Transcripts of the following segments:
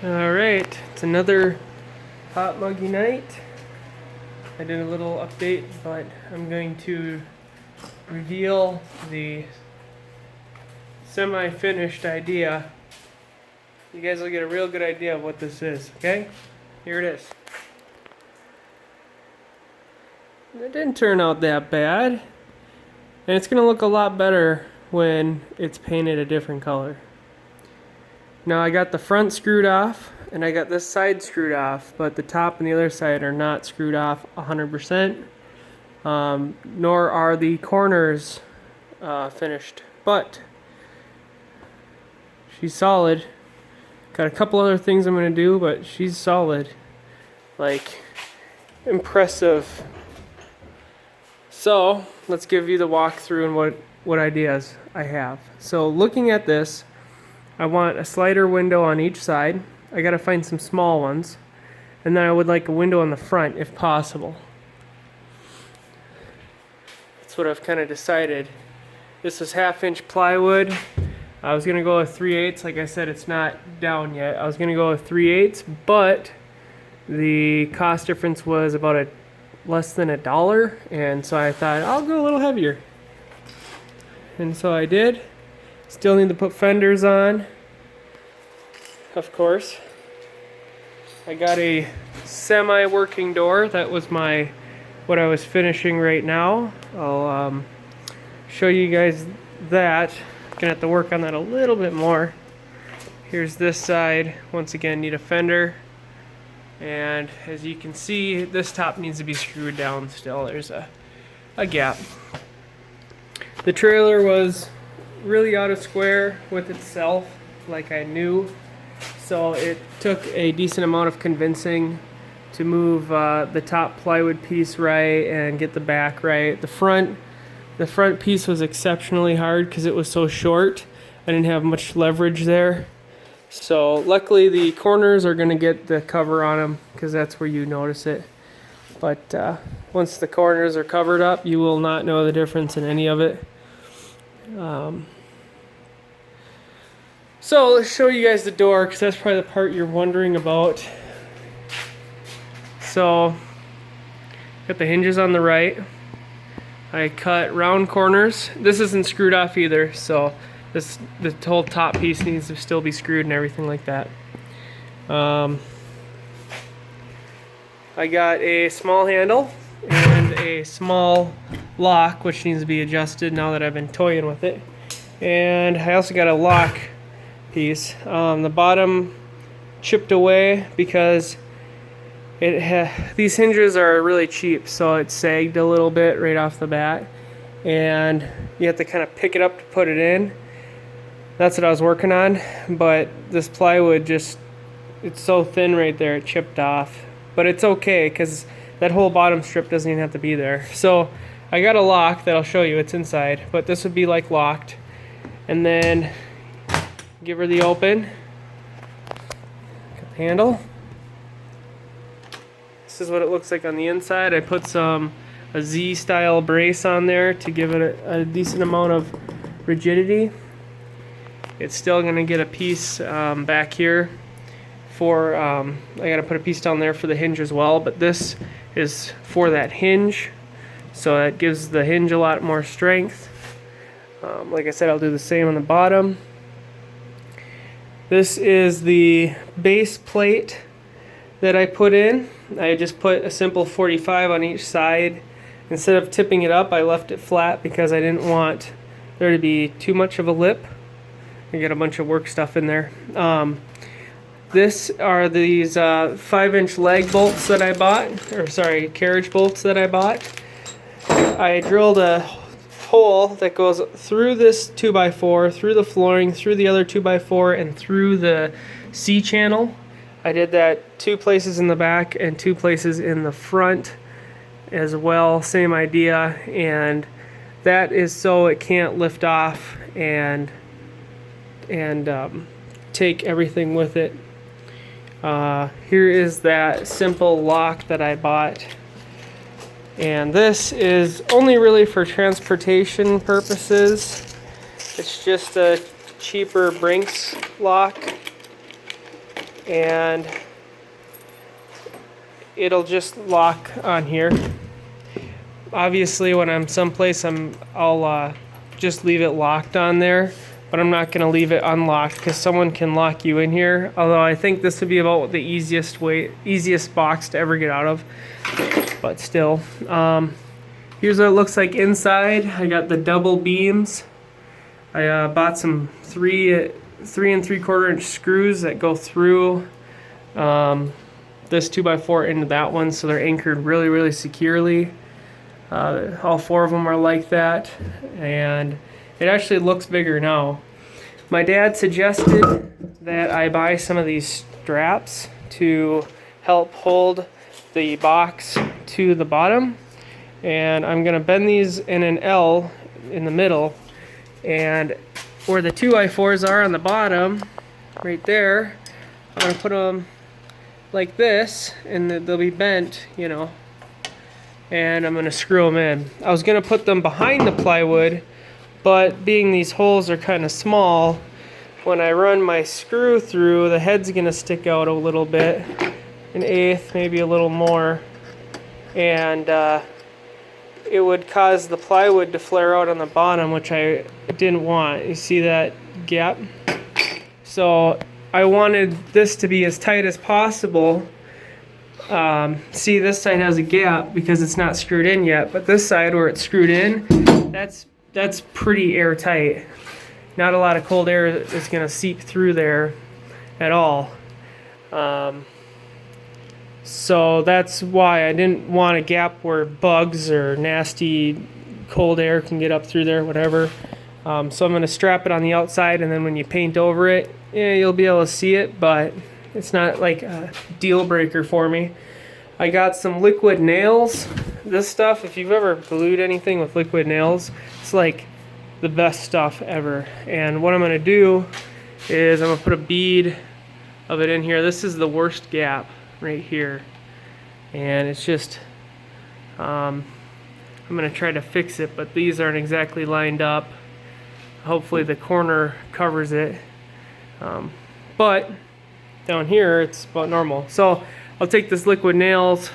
Alright, it's another hot muggy night. I did a little update, but I'm going to reveal the semi-finished idea. You guys will get a real good idea of what this is, okay? Here it is. It didn't turn out that bad. And it's going to look a lot better when it's painted a different color. Now I got the front screwed off and I got this side screwed off, but the top and the other side are not screwed off 100%, nor are the corners finished, but she's solid. Got a couple other things I'm going to do, but she's solid. Like, impressive. So let's give you the walkthrough and what ideas I have. So looking at this, I want a slider window on each side. I gotta find some small ones. And then I would like a window on the front if possible. That's what I've kind of decided. This is 1/2-inch plywood. I was gonna go with 3/8. Like I said, it's not down yet. I was gonna go with 3/8, but the cost difference was about less than $1, and so I thought I'll go a little heavier. And so I did. Still need to put fenders on, of course. I got a semi-working door. That was what I was finishing right now. I'll show you guys that. Gonna have to work on that a little bit more. Here's this side. Once again, need a fender. And as you can see, this top needs to be screwed down still. There's a gap. The trailer was really out of square with itself, like I knew. So it took a decent amount of convincing to move the top plywood piece right and get the back right. The front piece was exceptionally hard because it was so short. I didn't have much leverage there. So luckily the corners are going to get the cover on them because that's where you notice it. But once the corners are covered up, you will not know the difference in any of it. So let's show you guys the door because that's probably the part you're wondering about. So got the hinges on the right. I cut round corners. This isn't screwed off either, so the whole top piece needs to still be screwed and everything like that. I got a small handle and a small lock which needs to be adjusted now that I've been toying with it. And I also got a lock piece. The bottom chipped away because these hinges are really cheap, so it sagged a little bit right off the bat. And you have to kind of pick it up to put it in. That's what I was working on, but this plywood it's so thin right there, it chipped off. But it's okay, because that whole bottom strip doesn't even have to be there. So I got a lock that I'll show you, it's inside, but this would be like locked. And then give her the open. Got the handle. This is what it looks like on the inside. I put a Z-style brace on there to give it a decent amount of rigidity. It's still going to get a piece back here for, I got to put a piece down there for the hinge as well, but this is for that hinge, so that gives the hinge a lot more strength. Like I said, I'll do the same on the bottom. This is the base plate that I put in. I just put a simple 45 on each side. Instead of tipping it up, I left it flat because I didn't want there to be too much of a lip. I got a bunch of work stuff in there. This are these 5-inch leg bolts that I bought, or sorry, carriage bolts that I bought. I drilled a hole that goes through this 2x4, through the flooring, through the other 2x4, and through the C-channel. I did that 2 places in the back and 2 places in the front as well, same idea, and that is so it can't lift off and take everything with it. Here is that simple lock that I bought, and this is only really for transportation purposes. It's just a cheaper Brinks lock. and it'll just lock on here. Obviously, when I'm someplace, I'll just leave it locked on there, but I'm not going to leave it unlocked because someone can lock you in here. Although I think this would be about the easiest box to ever get out of. But still, here's what it looks like inside. I got the double beams. I bought some 3 3/4 inch screws that go through this 2x4 into that one, so they're anchored really, really securely. All 4 of them are like that, and it actually looks bigger now. My dad suggested that I buy some of these straps to help hold the box to the bottom, and I'm going to bend these in an L in the middle, and where the 2x4s are on the bottom, right there, I'm going to put them like this, and they'll be bent, you know, and I'm going to screw them in. I was going to put them behind the plywood, but being these holes are kind of small, when I run my screw through, the head's going to stick out a little bit, an eighth, maybe a little more, and it would cause the plywood to flare out on the bottom, which I didn't want. You see that gap? So I wanted this to be as tight as possible. See, this side has a gap because it's not screwed in yet, but this side where it's screwed in, that's pretty airtight. Not a lot of cold air is going to seep through there at all. So that's why I didn't want a gap where bugs or nasty cold air can get up through there, whatever. So I'm going to strap it on the outside, and then when you paint over it, yeah, you'll be able to see it, but it's not like a deal breaker for me. I got some liquid nails. This stuff, if you've ever glued anything with liquid nails, it's like the best stuff ever. And what I'm going to do is I'm going to put a bead of it in here. This is the worst gap right here, and it's just I'm going to try to fix it, but these aren't exactly lined up. Hopefully the corner covers it, but down here it's about normal. So I'll take this liquid nails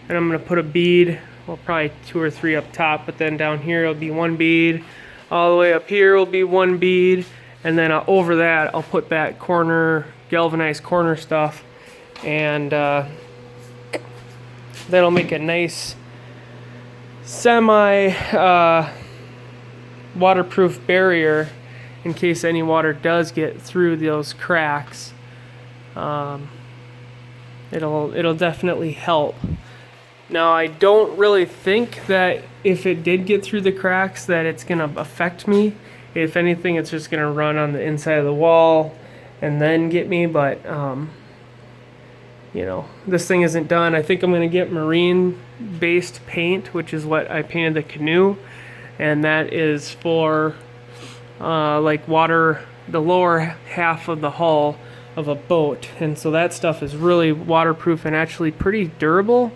and I'm going to put a bead, well, probably 2 or 3 up top, but then down here it'll be 1 bead, all the way up here will be 1 bead, and then over that I'll put that corner, galvanized corner stuff, and that'll make a nice semi waterproof barrier in case any water does get through those cracks. It'll definitely help. Now, I don't really think that if it did get through the cracks that it's gonna affect me. If anything, it's just gonna run on the inside of the wall and then get me, but you know, this thing isn't done. I think I'm going to get marine-based paint, which is what I painted the Canoe, and that is for like water, the lower half of the hull of a boat, and so that stuff is really waterproof and actually pretty durable.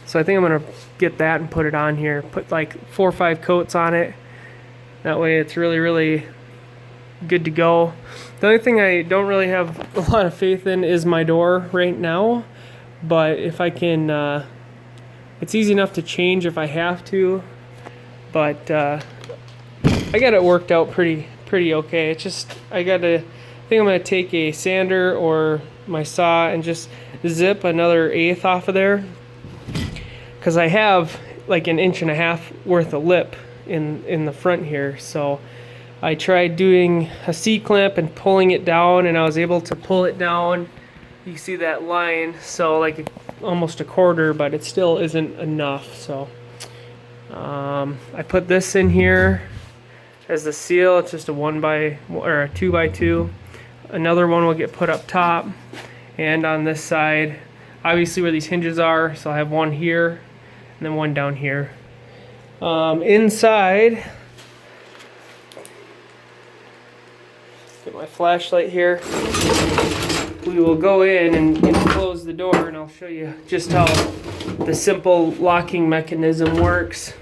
So I think I'm going to get that and put it on here, put like 4 or 5 coats on it. That way it's really, really good to go. The only thing I don't really have a lot of faith in is my door right now, but if I can, it's easy enough to change if I have to, but I got it worked out pretty okay. It's just, I think I'm going to take a sander or my saw and just zip another 1/8 off of there, because I have like 1.5 inches worth of lip in the front here. So I tried doing a C-clamp and pulling it down, and I was able to pull it down. You see that line, so like almost 1/4, but it still isn't enough. So I put this in here as the seal. It's just a 2x2. Another one will get put up top and on this side, obviously where these hinges are. So I have one here and then one down here. Inside, get my flashlight here. We will go in and close the door, and I'll show you just how the simple locking mechanism works.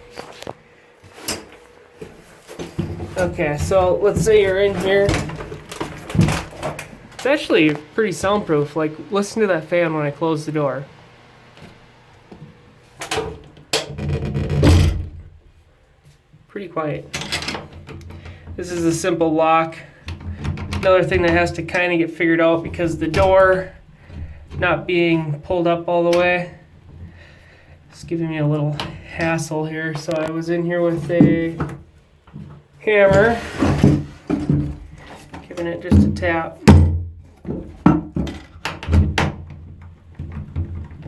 Okay, so let's say you're in here. actually pretty soundproof. Like, listen to that fan when I close the door. Pretty quiet. This is a simple lock. Another thing that has to kind of get figured out because the door not being pulled up all the way. It's giving me a little hassle here. So I was in here with a hammer, giving it just a tap.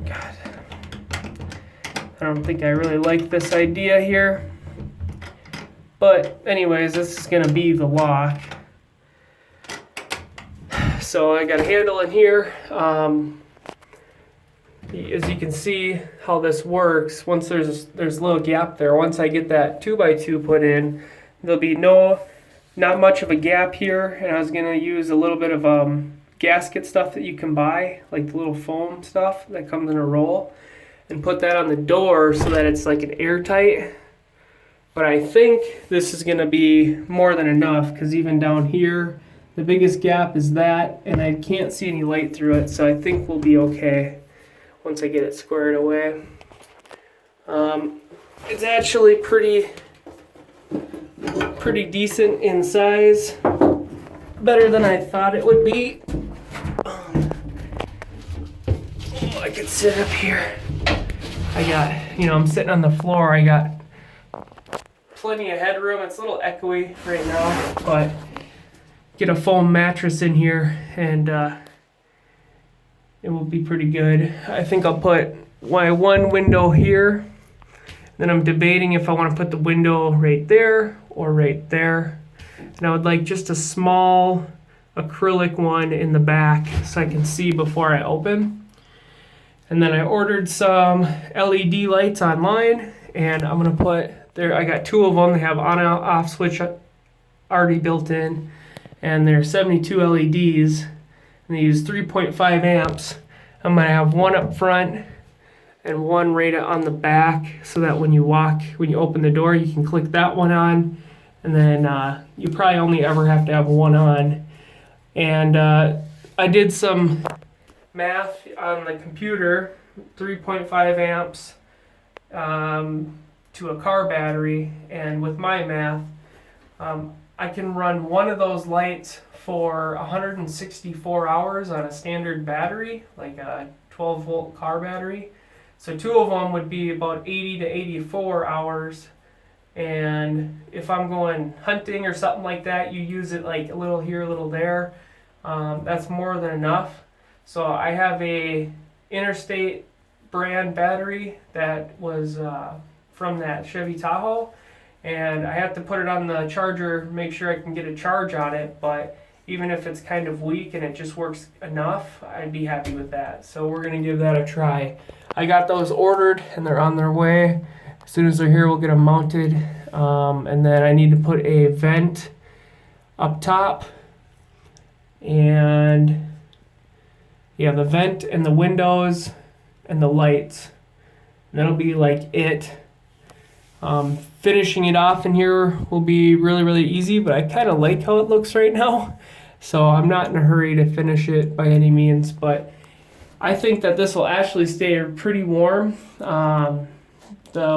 God, I don't think I really like this idea here. But anyways, this is gonna be the lock. So I got a handle in here. As you can see how this works, once there's a little gap there, once I get that 2x2 put in, there'll be not much of a gap here, and I was gonna use a little bit of gasket stuff that you can buy, like the little foam stuff that comes in a roll, and put that on the door so that it's like an airtight. But I think this is gonna be more than enough, because even down here, the biggest gap is that, and I can't see any light through it, so I think we'll be okay once I get it squared away. It's actually pretty decent in size, better than I thought it would be. I could sit up here. I got, I'm sitting on the floor. I got plenty of headroom. It's a little echoey right now, but get a foam mattress in here and it will be pretty good. I think I'll put my one window here. Then I'm debating if I want to put the window right there or right there. And I would like just a small acrylic one in the back so I can see before I open. And then I ordered some LED lights online, and I'm gonna put there. I got two of them. They have on and off switch already built in, and they're 72 LEDs, and they use 3.5 amps. I'm gonna have one up front and one right on the back, so that when you open the door, you can click that one on, and then you probably only ever have to have one on. And I did some math on the computer, 3.5 amps to a car battery, and with my math, I can run one of those lights for 164 hours on a standard battery, like a 12 volt car battery. So two of them would be about 80 to 84 hours. And if I'm going hunting or something like that, you use it like a little here, a little there. That's more than enough. So I have a Interstate brand battery that was from that Chevy Tahoe, and I have to put it on the charger, make sure I can get a charge on it, but even if it's kind of weak and it just works enough, I'd be happy with that. So we're gonna give that a try. I got those ordered and they're on their way. As soon as they're here, we'll get them mounted. And then I need to put a vent up top, and yeah, the vent and the windows and the lights. And that'll be like it. Finishing it off in here will be really, really easy, but I kind of like how it looks right now. So I'm not in a hurry to finish it by any means, but I think that this will actually stay pretty warm. The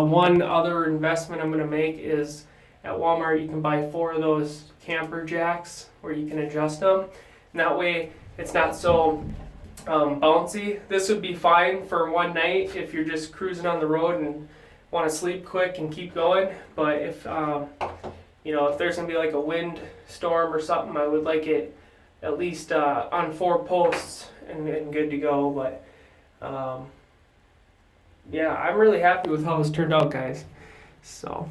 one other investment I'm going to make is at Walmart, you can buy 4 of those camper jacks where you can adjust them. And that way it's not so bouncy. This would be fine for one night if you're just cruising on the road and want to sleep quick and keep going. But if if there's gonna be like a wind storm or something, I would like it at least on 4 posts and good to go. But yeah, I'm really happy with how this turned out, guys. So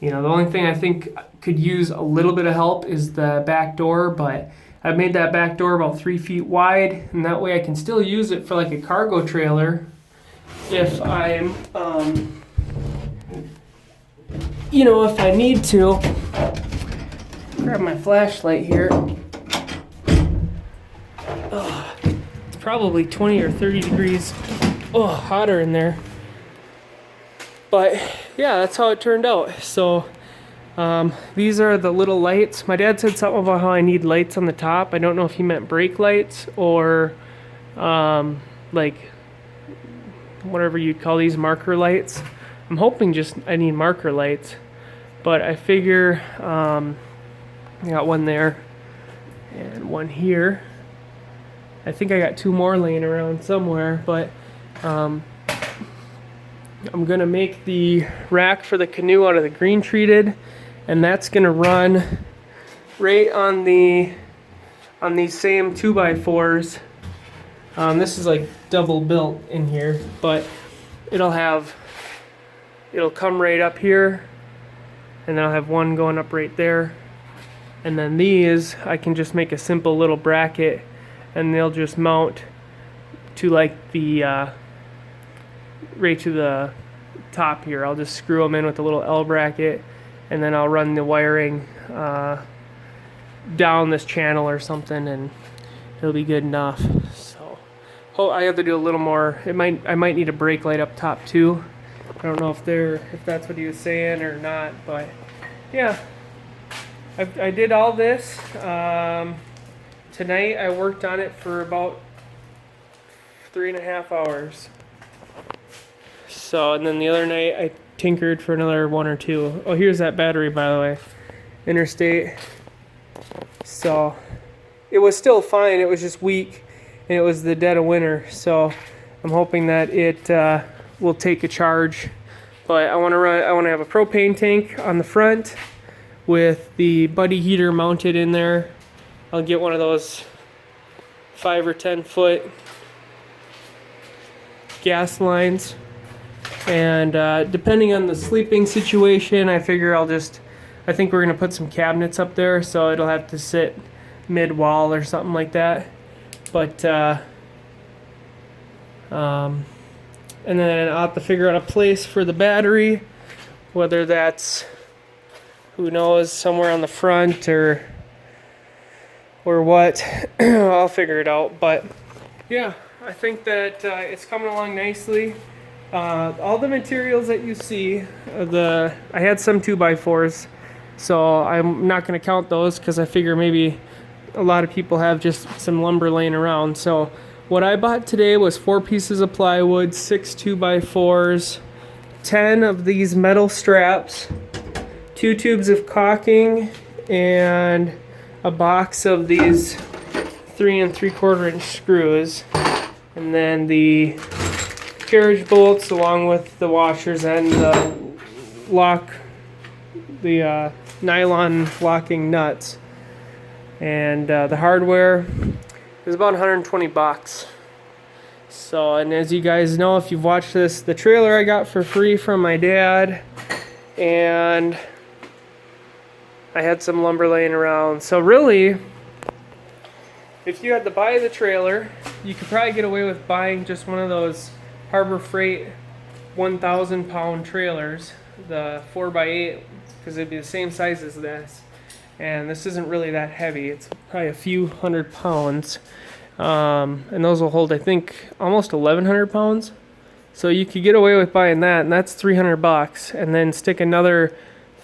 the only thing I think could use a little bit of help is the back door, but I've made that back door about 3 feet wide, and that way I can still use it for like a cargo trailer if I'm, if I need to. Grab my flashlight here. Oh, it's probably 20 or 30 degrees hotter in there. But yeah, that's how it turned out. So These are the little lights. My dad said something about how I need lights on the top. I don't know if he meant brake lights or like whatever you'd call these, marker lights. I'm hoping just I need marker lights, but I figure I got one there and one here. I think I got two more laying around somewhere, but I'm gonna make the rack for the Canoe out of the green treated, and that's gonna run right on these same 2x4s. This is like double built in here, but it'll come right up here, and then I'll have one going up right there, and then these I can just make a simple little bracket, and they'll just mount to like the right to the top here. I'll just screw them in with a little L bracket, and then I'll run the wiring down this channel or something, and it'll be good enough. So I have to do a little more. I might need a brake light up top too. I don't know if that's what he was saying or not, but yeah, I did all this. Tonight I worked on it for about 3.5 hours. So, and then the other night I tinkered for another 1 or 2. Oh, here's that battery, by the way. Interstate. So, it was still fine. It was just weak, and it was the dead of winter. So, I'm hoping that it will take a charge. But I want to have a propane tank on the front with the buddy heater mounted in there. I'll get one of those 5 or 10 foot gas lines, and depending on the sleeping situation, I figure I think we're gonna put some cabinets up there, so it'll have to sit mid-wall or something like that. But and then I'll have to figure out a place for the battery, whether that's, who knows, somewhere on the front or what. I'll figure it out. But yeah, I think that it's coming along nicely. All the materials that you see, I had some 2x4s, so I'm not going to count those because I figure maybe a lot of people have just some lumber laying around. So what I bought today was 4 pieces of plywood, 6 2x4s, 10 of these metal straps, 2 tubes of caulking, and a box of these 3 3/4 inch screws, and then the carriage bolts along with the washers and the nylon locking nuts, and the hardware is about 120 bucks. So, and as you guys know, if you've watched this, the trailer I got for free from my dad, and I had some lumber laying around. So really, if you had to buy the trailer, you could probably get away with buying just one of those Harbor Freight 1,000 pound trailers, the 4x8, because it'd be the same size as this. And this isn't really that heavy. It's probably a few 100 pounds. And those will hold, I think, almost 1,100 pounds. So you could get away with buying that, and that's 300 bucks. And then stick another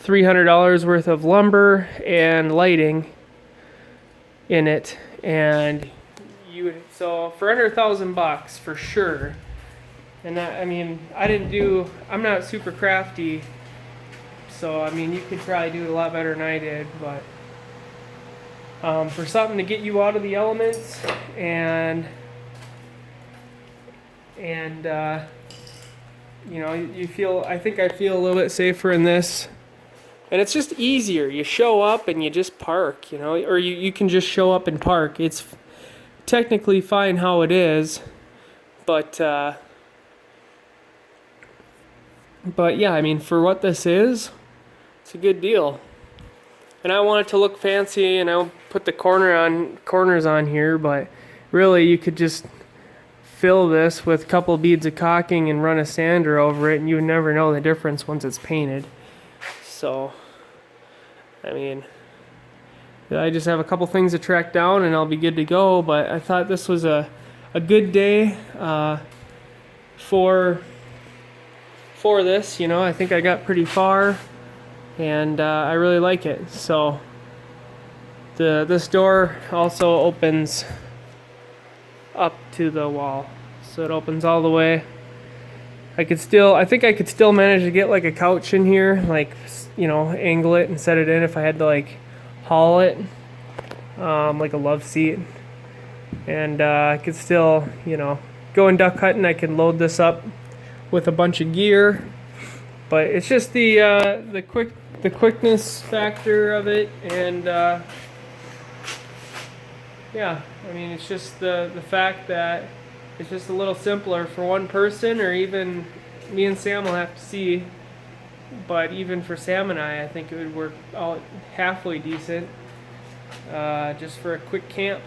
$300 worth of lumber and lighting in it, and so for under 1,000 bucks for sure. And that, I mean, I'm not super crafty, so I mean, you could probably do it a lot better than I did, but for something to get you out of the elements and you know, I think I feel a little bit safer in this. And it's just easier. You show up and you just park, you know, or you can just show up and park. It's technically fine how it is, but yeah, I mean, for what this is, it's a good deal. And I want it to look fancy, and I'll put the corners on here, but really you could just fill this with a couple beads of caulking and run a sander over it, and you would never know the difference once it's painted. So, I mean, I just have a couple things to track down and I'll be good to go, but I thought this was a good day for this, you know. I think I got pretty far. and I really like it. So this door also opens up to the wall, so it opens all the way. I think I could still manage to get like a couch in here, like, you know, angle it and set it in if I had to like haul it, like a love seat. And I could still, you know, go and duck hunting. I can load this up with a bunch of gear, but it's just the quickness factor of it, and yeah, I mean, it's just the fact that it's just a little simpler for one person, or even me and Sam will have to see. But even for Sam and I think it would work out halfway decent, just for a quick camp.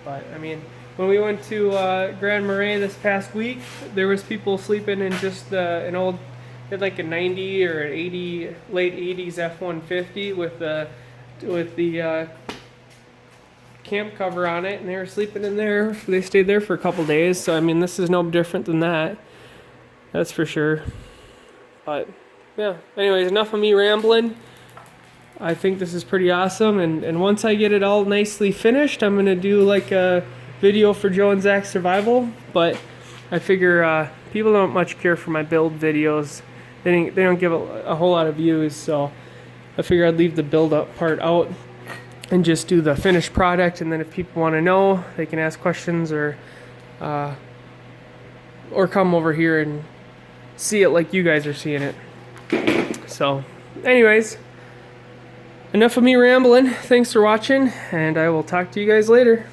But I mean, when we went to Grand Marais this past week, there was people sleeping in just an old, like a 90 or an 80, late 80s F-150 with the camp cover on it, and they were sleeping in there. They stayed there for a couple days, so I mean, this is no different than that. That's for sure. But yeah, anyways, enough of me rambling. I think this is pretty awesome, and once I get it all nicely finished, I'm gonna do like a video for Joe and Zach's survival. But I figure people don't much care for my build videos. They don't give a whole lot of views, so I figure I'd leave the build up part out and just do the finished product. And then if people want to know, they can ask questions, or come over here and see it like you guys are seeing it. So anyways, enough of me rambling. Thanks for watching, and I will talk to you guys later.